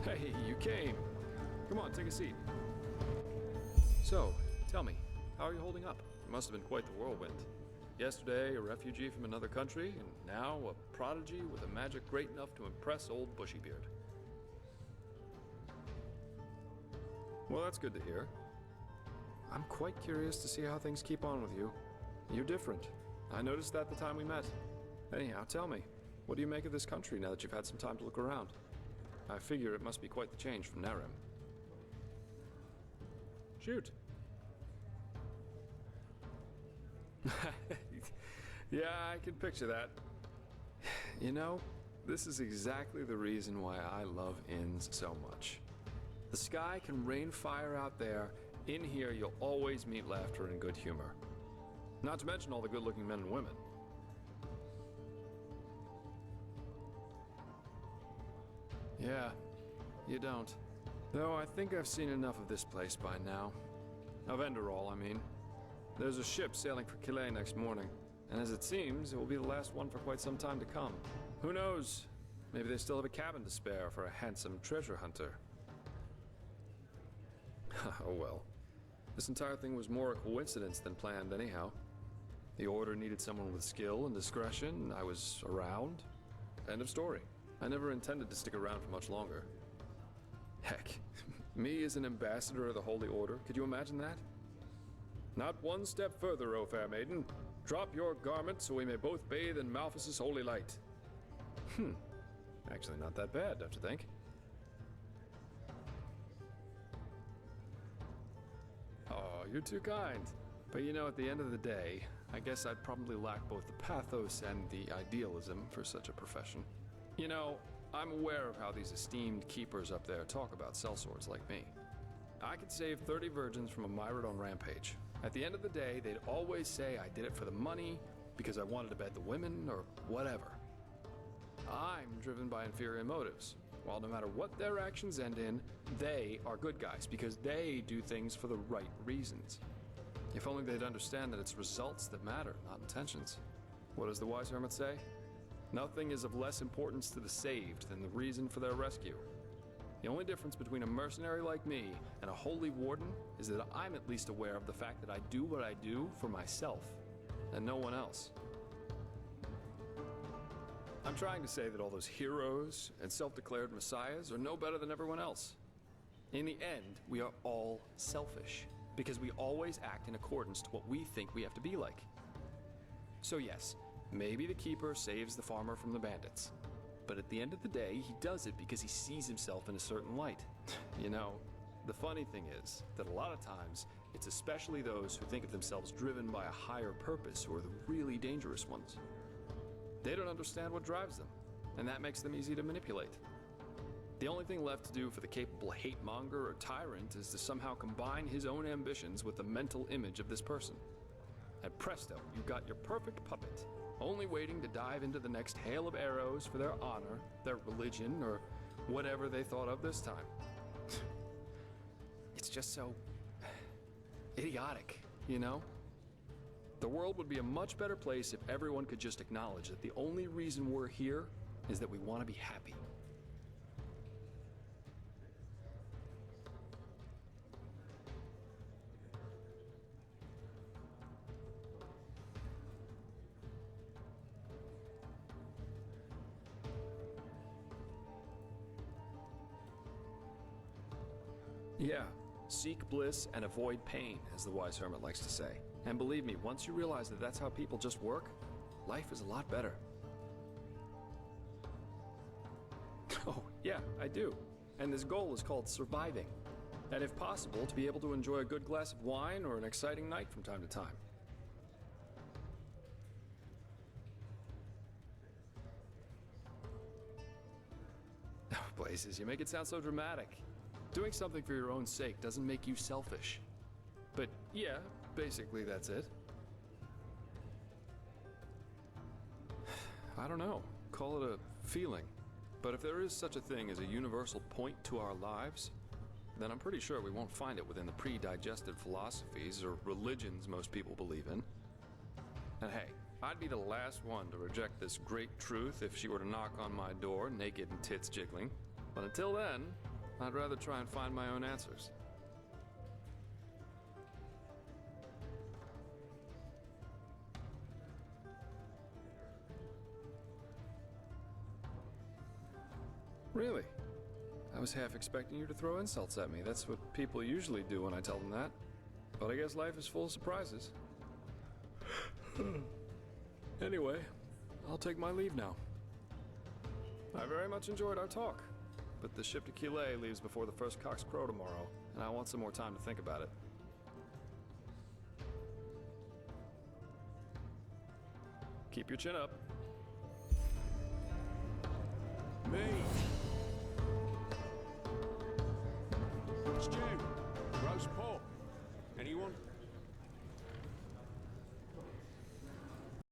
Hey, you came. Come on, take a seat. So, tell me, how are you holding up? It must have been quite the whirlwind. Yesterday, a refugee from another country, and now a prodigy with a magic great enough to impress old Bushybeard. Well, that's good to hear. I'm quite curious to see how things keep on with you. You're different. I noticed that the time we met. Anyhow, tell me, what do you make of this country now that you've had some time to look around? I figure it must be quite the change from Narem. Shoot. Yeah, I can picture that. You know, this is exactly the reason why I love inns so much. The sky can rain fire out there. In here, you'll always meet laughter and good humor. Not to mention all the good-looking men and women. Yeah, you don't. Though I think I've seen enough of this place by now. Of Enderall, I mean. There's a ship sailing for Calais next morning, and as it seems, it will be the last one for quite some time to come. Who knows? Maybe they still have a cabin to spare for a handsome treasure hunter. Oh well. This entire thing was more a coincidence than planned anyhow. The Order needed someone with skill and discretion. I was around. End of story. I never intended to stick around for much longer. Heck, me as an ambassador of the Holy Order, could you imagine that? Not one step further, O fair maiden. Drop your garment so we may both bathe in Malphas's holy light. Actually not that bad, don't you think? Oh, you're too kind. But you know, at the end of the day, I guess I'd probably lack both the pathos and the idealism for such a profession. You know, I'm aware of how these esteemed keepers up there talk about sellswords like me. I could save 30 virgins from a Myrmidon rampage. At the end of the day, they'd always say I did it for the money, because I wanted to bed the women, or whatever. I'm driven by inferior motives, while no matter what their actions end in, they are good guys, because they do things for the right reasons. If only they'd understand that it's results that matter, not intentions. What does the wise hermit say? Nothing is of less importance to the saved than the reason for their rescue. The only difference between a mercenary like me and a holy warden is that I'm at least aware of the fact that I do what I do for myself, and no one else. I'm trying to say that all those heroes and self-declared messiahs are no better than everyone else. In the end, we are all selfish, because we always act in accordance to what we think we have to be like. So yes, maybe the keeper saves the farmer from the bandits. But at the end of the day, he does it because he sees himself in a certain light. You know, the funny thing is that a lot of times, it's especially those who think of themselves driven by a higher purpose who are the really dangerous ones. They don't understand what drives them, and that makes them easy to manipulate. The only thing left to do for the capable hate-monger or tyrant is to somehow combine his own ambitions with the mental image of this person. And presto, you've got your perfect puppet, only waiting to dive into the next hail of arrows for their honor, their religion, or whatever they thought of this time. It's just so idiotic, you know? The world would be a much better place if everyone could just acknowledge that the only reason we're here is that we want to be happy. Yeah, seek bliss and avoid pain, as the wise hermit likes to say. And believe me, once you realize that that's how people just work, life is a lot better. Oh, yeah, I do. And this goal is called surviving. And if possible, to be able to enjoy a good glass of wine or an exciting night from time to time. Oh, Blazes, you make it sound so dramatic. Doing something for your own sake doesn't make you selfish. But yeah, basically that's it. I don't know, call it a feeling. But if there is such a thing as a universal point to our lives, then I'm pretty sure we won't find it within the pre-digested philosophies or religions most people believe in. And hey, I'd be the last one to reject this great truth if she were to knock on my door, naked and tits jiggling. But until then, I'd rather try and find my own answers. Really? I was half expecting you to throw insults at me. That's what people usually do when I tell them that. But I guess life is full of surprises. Anyway, I'll take my leave now. I very much enjoyed our talk, but the ship to Calais leaves before the first cocks crow tomorrow, and I want some more time to think about it. Keep your chin up. Me. Stew. Roast pork.